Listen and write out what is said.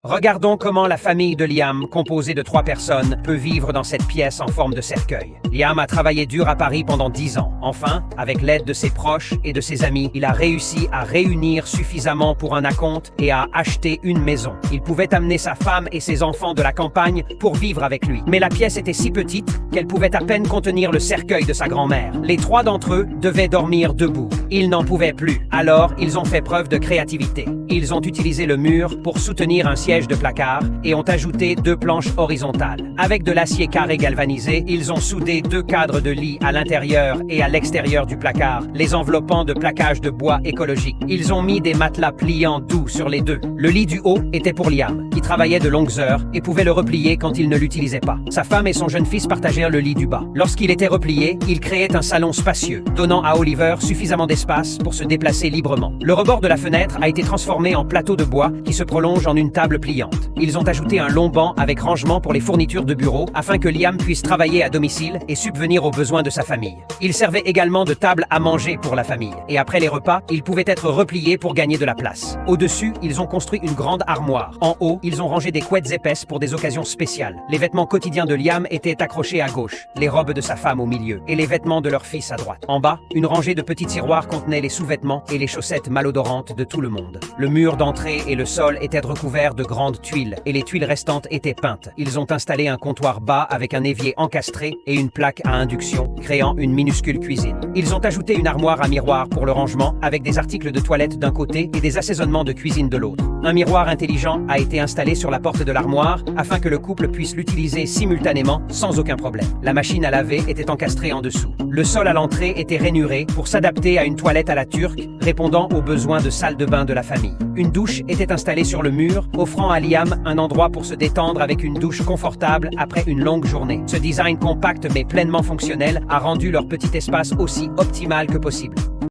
Regardons comment la famille de Liam, composée de 3 personnes, peut vivre dans cette pièce en forme de cercueil. Liam a travaillé dur à Paris pendant 10 ans. Enfin, avec l'aide de ses proches et de ses amis, il a réussi à réunir suffisamment pour un acompte et à acheter une maison. Il pouvait amener sa femme et ses enfants de la campagne pour vivre avec lui. Mais la pièce était si petite qu'elle pouvait à peine contenir le cercueil de sa grand-mère. Les 3 d'entre eux devaient dormir debout. Ils n'en pouvaient plus. Alors, ils ont fait preuve de créativité. Ils ont utilisé le mur pour soutenir un siège de placard et ont ajouté 2 planches horizontales. Avec de l'acier carré galvanisé, ils ont soudé 2 cadres de lit à l'intérieur et à l'extérieur du placard, les enveloppant de plaquage de bois écologique. Ils ont mis des matelas pliants doux sur les 2. Le lit du haut était pour Liam, qui travaillait de longues heures et pouvait le replier quand il ne l'utilisait pas. Sa femme et son jeune fils partagèrent le lit du bas. Lorsqu'il était replié, il créait un salon spacieux, donnant à Oliver suffisamment d'espace pour se déplacer librement. Le rebord de la fenêtre a été transformé en plateau de bois qui se prolonge en une table pliante. Ils ont ajouté un long banc avec rangement pour les fournitures de bureau afin que Liam puisse travailler à domicile et subvenir aux besoins de sa famille. Il servait également de table à manger pour la famille. Et après les repas, il pouvait être replié pour gagner de la place. Au-dessus, ils ont construit une grande armoire. En haut, ils ont rangé des couettes épaisses pour des occasions spéciales. Les vêtements quotidiens de Liam étaient accrochés à gauche, les robes de sa femme au milieu et les vêtements de leur fils à droite. En bas, une rangée de petits tiroirs contenait les sous-vêtements et les chaussettes malodorantes de tout le monde. Le mur d'entrée et le sol étaient recouverts de grandes tuiles et les tuiles restantes étaient peintes. Ils ont installé un comptoir bas avec un évier encastré et une plaque à induction, créant une minuscule cuisine. Ils ont ajouté une armoire à miroir pour le rangement avec des articles de toilette d'un côté et des assaisonnements de cuisine de l'autre. Un miroir intelligent a été installé sur la porte de l'armoire afin que le couple puisse l'utiliser simultanément sans aucun problème. La machine à laver était encastrée en dessous. Le sol à l'entrée était rainuré pour s'adapter à une toilette à la turque, répondant aux besoins de salle de bain de la famille. Une douche était installée sur le mur, offrant à Liam un endroit pour se détendre avec une douche confortable après une longue journée. Ce design compact mais pleinement fonctionnel a rendu leur petit espace aussi optimal que possible.